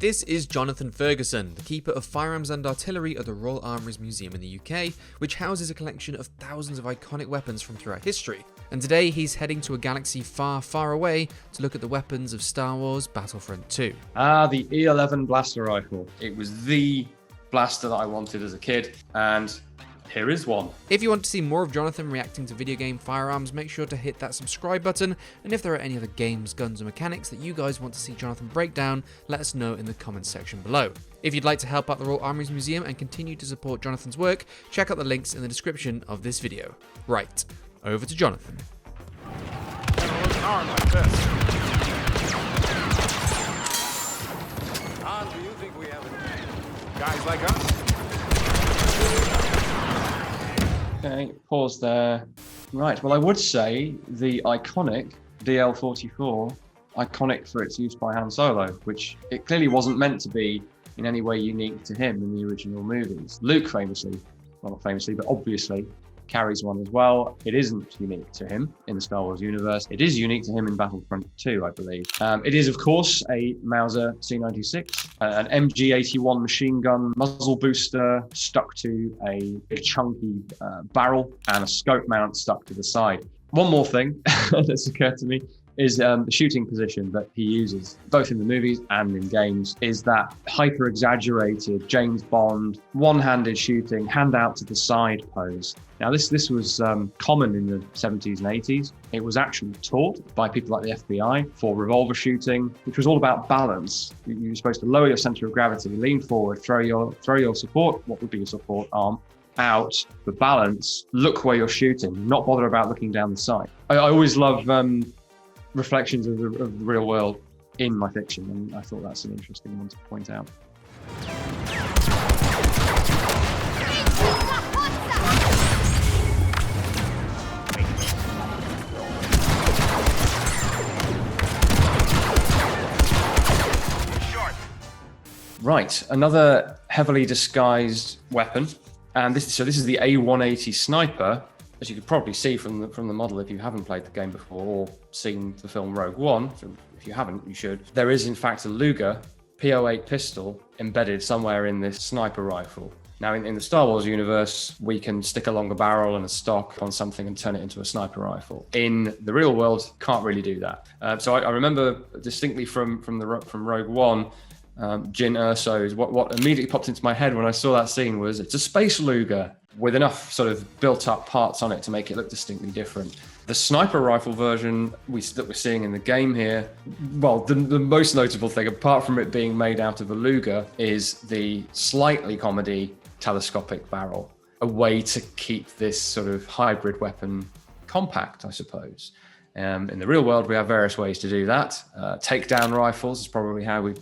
This is Jonathan Ferguson, the Keeper of Firearms and Artillery at the Royal Armouries Museum in the UK, which houses a collection of thousands of iconic weapons from throughout history. And today he's heading to a galaxy far, far away to look at the weapons of Star Wars Battlefront 2. The E11 blaster rifle. It was the blaster that I wanted as a kid, and here is one. If you want to see more of Jonathan reacting to video game firearms, make sure to hit that subscribe button, and if there are any other games, guns, or mechanics that you guys want to see Jonathan break down, let us know in the comments section below. If you'd like to help out the Royal Armouries Museum and continue to support Jonathan's work, check out the links in the description of this video. Right, over to Jonathan. Do you think we have guys like us? Okay, pause there. Right, well, I would say the iconic DL-44, iconic for its use by Han Solo, which it clearly wasn't meant to be in any way unique to him in the original movies. Luke famously, well, not famously, but obviously carries one as well. It isn't unique to him in the Star Wars universe. It is unique to him in Battlefront 2, I believe. It is, of course, a Mauser C96, an MG81 machine gun muzzle booster stuck to a big chunky barrel and a scope mount stuck to the side. One more thing that's occurred to me is the shooting position that he uses, both in the movies and in games, is that hyper-exaggerated James Bond, one-handed shooting, hand out to the side pose. Now, this was common in the 70s and 80s. It was actually taught by people like the FBI for revolver shooting, which was all about balance. You're supposed to lower your center of gravity, lean forward, throw your support, what would be your support arm, out for balance, look where you're shooting, not bother about looking down the sight. I always love reflections of the real world in my fiction, and I thought that's an interesting one to point out. Right, another heavily disguised weapon, and this is the A180 sniper. As you could probably see from the model if you haven't played the game before or seen the film Rogue One. So if you haven't, you should. There is in fact a Luger P08 pistol embedded somewhere in this sniper rifle. Now in the Star Wars universe, we can stick a longer barrel and a stock on something and turn it into a sniper rifle. In the real world, can't really do that. So I remember distinctly from Rogue One, Jyn Erso, what immediately popped into my head when I saw that scene was it's a space Luger with enough sort of built up parts on it to make it look distinctly different. The sniper rifle version that we're seeing in the game here, well, the most notable thing, apart from it being made out of a Luger, is the slightly comedy telescopic barrel, a way to keep this sort of hybrid weapon compact, I suppose. In the real world, we have various ways to do that. Takedown rifles is probably how we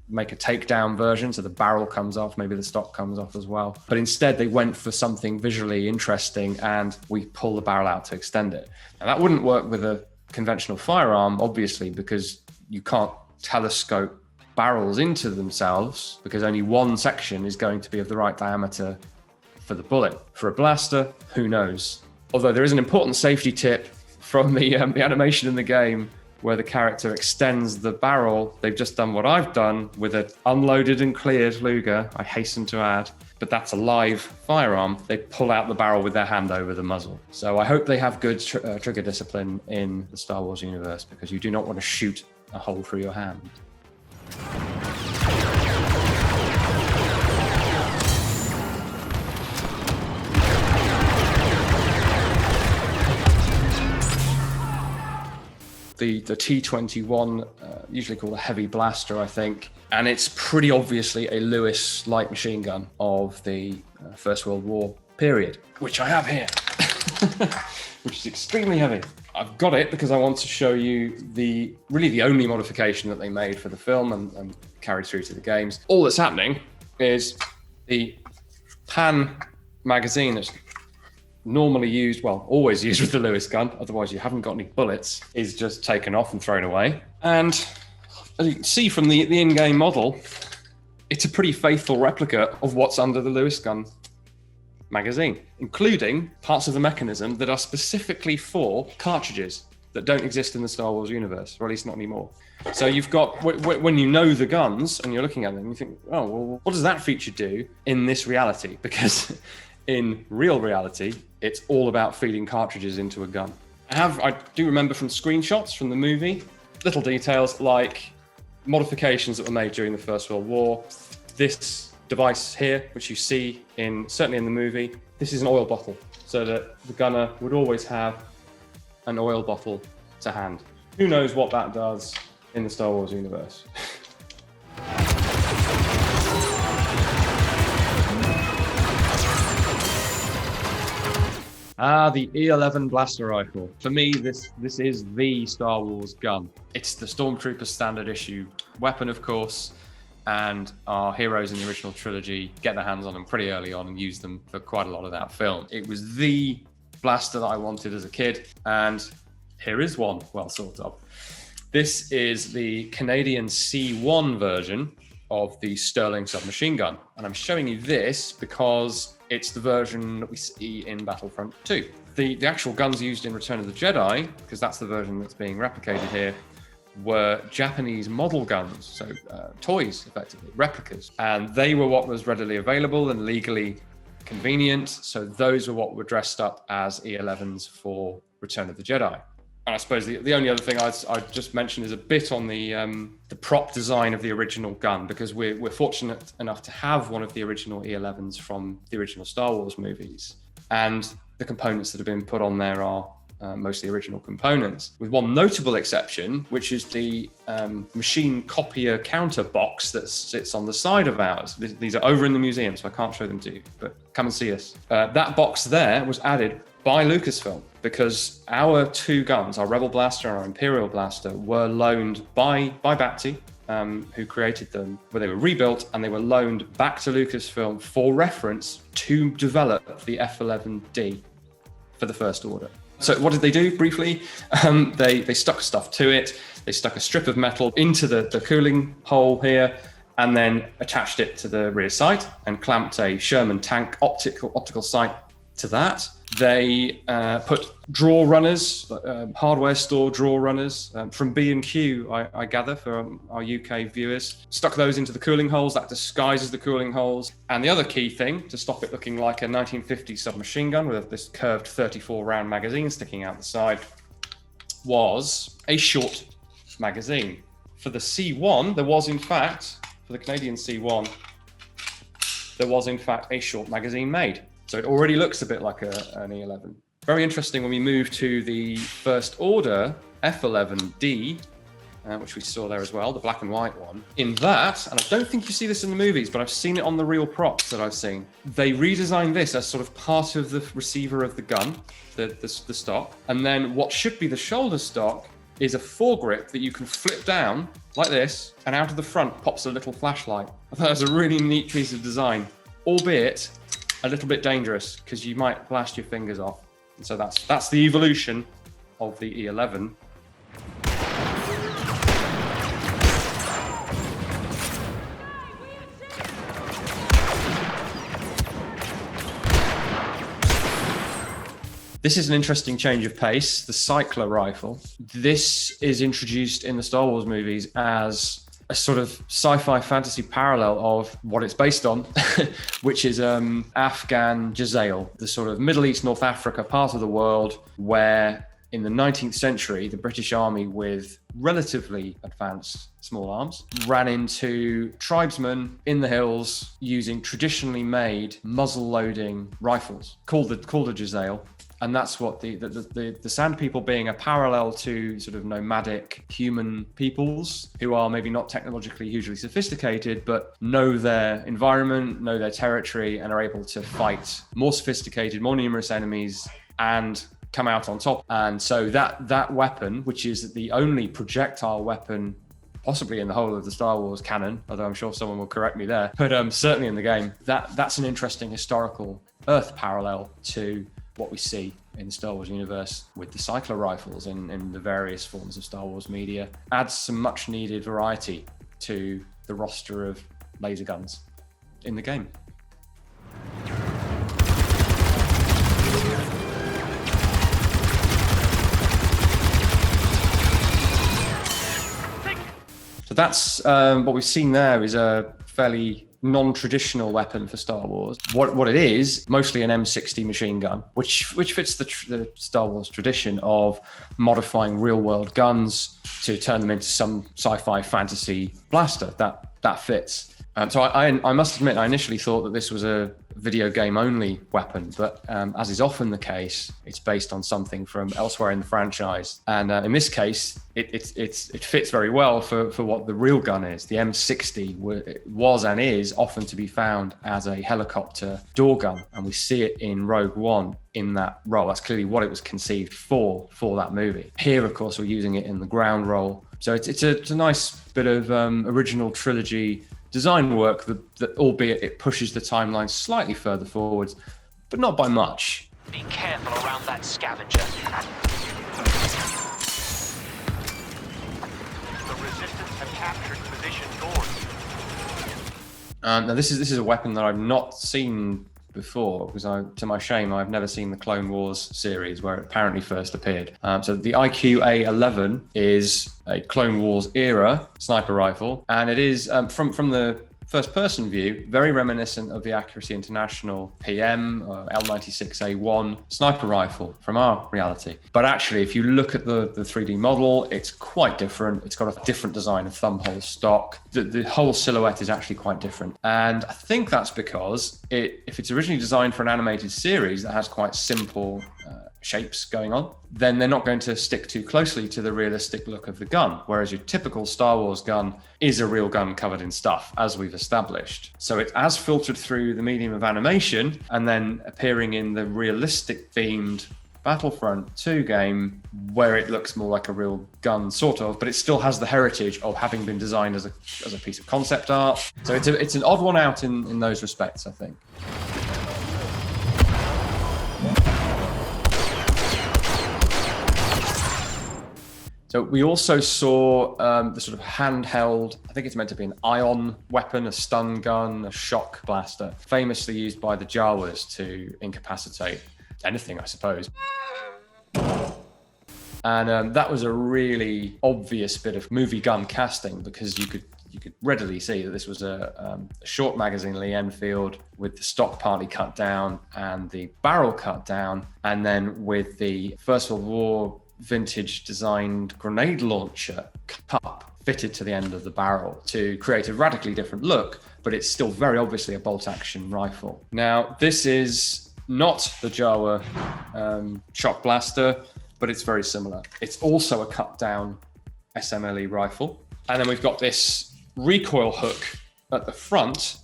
make a takedown version, so the barrel comes off, maybe the stock comes off as well. But instead, they went for something visually interesting, and we pull the barrel out to extend it. Now, that wouldn't work with a conventional firearm, obviously, because you can't telescope barrels into themselves, because only one section is going to be of the right diameter for the bullet. For a blaster, who knows? Although there is an important safety tip from the animation in the game where the character extends the barrel. They've just done what I've done with an unloaded and cleared Luger, I hasten to add, but that's a live firearm. They pull out the barrel with their hand over the muzzle. So I hope they have good trigger discipline in the Star Wars universe, because you do not want to shoot a hole through your hand. The T21, usually called a heavy blaster, I think, and it's pretty obviously a Lewis light machine gun of the First World War period, which I have here, which is extremely heavy. I've got it because I want to show you the only modification that they made for the film and carried through to the games. All that's happening is the pan magazine that's normally used, well, always used with the Lewis gun, otherwise you haven't got any bullets, is just taken off and thrown away. And as you can see from the in-game model, it's a pretty faithful replica of what's under the Lewis gun magazine, including parts of the mechanism that are specifically for cartridges. that don't exist in the Star Wars universe, or at least not anymore. So you've got, when you know the guns and you're looking at them, you think, oh, well, what does that feature do in this reality? Because in real reality, it's all about feeding cartridges into a gun. I do remember from screenshots from the movie, little details like modifications that were made during the First World War. This device here, which you see certainly in the movie, this is an oil bottle, so that the gunner would always have an oil bottle to hand. Who knows what that does in the Star Wars universe? The E11 blaster rifle. For me, this is the Star Wars gun. It's the Stormtrooper standard issue weapon, of course, and our heroes in the original trilogy get their hands on them pretty early on and use them for quite a lot of that film. It was the blaster that I wanted as a kid, and here is one, well, sort of. This is the Canadian C1 version of the Sterling submachine gun, and I'm showing you this because it's the version that we see in Battlefront 2. The actual guns used in Return of the Jedi, because that's the version that's being replicated here, were Japanese model guns, so toys, effectively, replicas. And they were what was readily available and legally convenient, so those were what were dressed up as E11s for Return of the Jedi. And I suppose the only other thing I'd just mention is a bit on the prop design of the original gun, because we're fortunate enough to have one of the original E11s from the original Star Wars movies. And the components that have been put on there are mostly original components, with one notable exception, which is the machine copier counter box that sits on the side of ours. These are over in the museum, so I can't show them to you, but come and see us. That box there was added by Lucasfilm, because our two guns, our Rebel Blaster and our Imperial Blaster, were loaned by Bapti, who created them, where they were rebuilt, and they were loaned back to Lucasfilm for reference to develop the F-11D for the First Order. So what did they do briefly? They stuck stuff to it. They stuck a strip of metal into the cooling hole here, and then attached it to the rear sight and clamped a Sherman tank optical sight to that. They put draw runners, hardware store draw runners from B&Q, I gather, for our UK viewers. Stuck those into the cooling holes. That disguises the cooling holes. And the other key thing, to stop it looking like a 1950s submachine gun with this curved 34-round magazine sticking out the side, was a short magazine. For the C1, there was in fact, for the Canadian C1, there was in fact a short magazine made. So it already looks a bit like an E11. Very interesting when we move to the First Order F-11D, which we saw there as well, the black and white one. In that, and I don't think you see this in the movies, but I've seen it on the real props that I've seen, they redesigned this as sort of part of the receiver of the gun, the stock. And then what should be the shoulder stock is a foregrip that you can flip down like this, and out of the front pops a little flashlight. I thought that was a really neat piece of design, albeit a little bit dangerous, because you might blast your fingers off. And so that's the evolution of the E11. This is an interesting change of pace, the cycler rifle. This is introduced in the Star Wars movies as a sort of sci-fi fantasy parallel of what it's based on, which is Afghan Jazail, the sort of Middle East, North Africa part of the world where in the 19th century, the British Army, with relatively advanced small arms, ran into tribesmen in the hills using traditionally made muzzle-loading rifles called a Jazail. And that's what the Sand People being a parallel to sort of nomadic human peoples who are maybe not technologically hugely sophisticated, but know their environment, know their territory, and are able to fight more sophisticated, more numerous enemies and come out on top. And so that weapon, which is the only projectile weapon possibly in the whole of the Star Wars canon, although I'm sure someone will correct me there, but certainly in the game, that's an interesting historical Earth parallel to what we see in the Star Wars universe with the cycler rifles in the various forms of Star Wars media. Adds some much needed variety to the roster of laser guns in the game. So that's what we've seen there is a fairly non-traditional weapon for Star Wars. What it is, mostly an M60 machine gun, which fits the Star Wars tradition of modifying real-world guns to turn them into some sci-fi fantasy blaster. That fits. So I must admit, I initially thought that this was a video game only weapon, but as is often the case, it's based on something from elsewhere in the franchise. And in this case, it fits very well for what the real gun is. The M60 was and is often to be found as a helicopter door gun, and we see it in Rogue One in that role. That's clearly what it was conceived for that movie. Here, of course, we're using it in the ground role. So it's a nice bit of original trilogy design work that albeit it pushes the timeline slightly further forwards, but not by much. Be careful around that scavenger. The resistance have captured position north. Now this is a weapon that I've not seen before, because to my shame, I've never seen the Clone Wars series where it apparently first appeared. So the IQ-A11 is a Clone Wars era sniper rifle, and it is from the first-person view, very reminiscent of the Accuracy International PM L96A1 sniper rifle from our reality. But actually, if you look at the 3D model, it's quite different. It's got a different design of thumbhole stock. The whole silhouette is actually quite different. And I think that's because if it's originally designed for an animated series that has quite simple shapes going on, then they're not going to stick too closely to the realistic look of the gun. Whereas your typical Star Wars gun is a real gun covered in stuff, as we've established. So it has filtered through the medium of animation and then appearing in the realistic themed Battlefront 2 game, where it looks more like a real gun, sort of, but it still has the heritage of having been designed as a piece of concept art. So it's an odd one out in those respects, I think. So we also saw the sort of handheld, I think it's meant to be an ion weapon, a stun gun, a shock blaster, famously used by the Jawas to incapacitate anything, I suppose. And that was a really obvious bit of movie gun casting, because you could readily see that this was a short magazine Lee Enfield with the stock partly cut down and the barrel cut down, and then with the First World War vintage designed grenade launcher cup fitted to the end of the barrel to create a radically different look, but it's still very obviously a bolt action rifle. Now, this is not the Jawa shock blaster, but it's very similar. It's also a cut down SMLE rifle. And then we've got this recoil hook at the front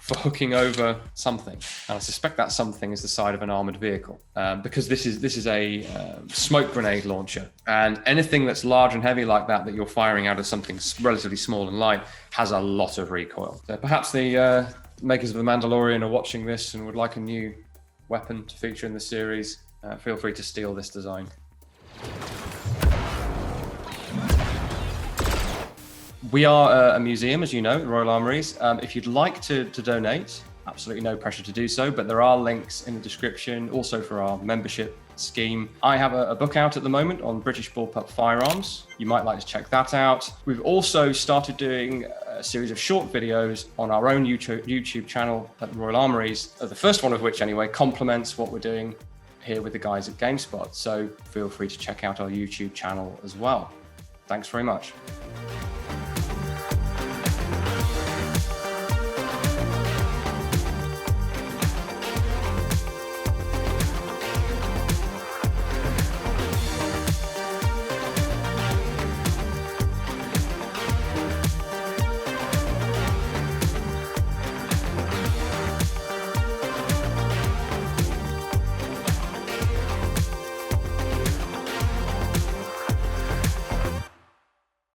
for hooking over something. And I suspect that something is the side of an armored vehicle, because this is a smoke grenade launcher. And anything that's large and heavy like that you're firing out of something relatively small and light has a lot of recoil. So perhaps the makers of The Mandalorian are watching this and would like a new weapon to feature in the series. Feel free to steal this design. We are a museum, as you know, the Royal Armouries. If you'd like to donate, absolutely no pressure to do so, but there are links in the description also for our membership scheme. I have a book out at the moment on British bullpup firearms. You might like to check that out. We've also started doing a series of short videos on our own YouTube channel at the Royal Armouries, the first one of which anyway complements what we're doing here with the guys at GameSpot. So feel free to check out our YouTube channel as well. Thanks very much.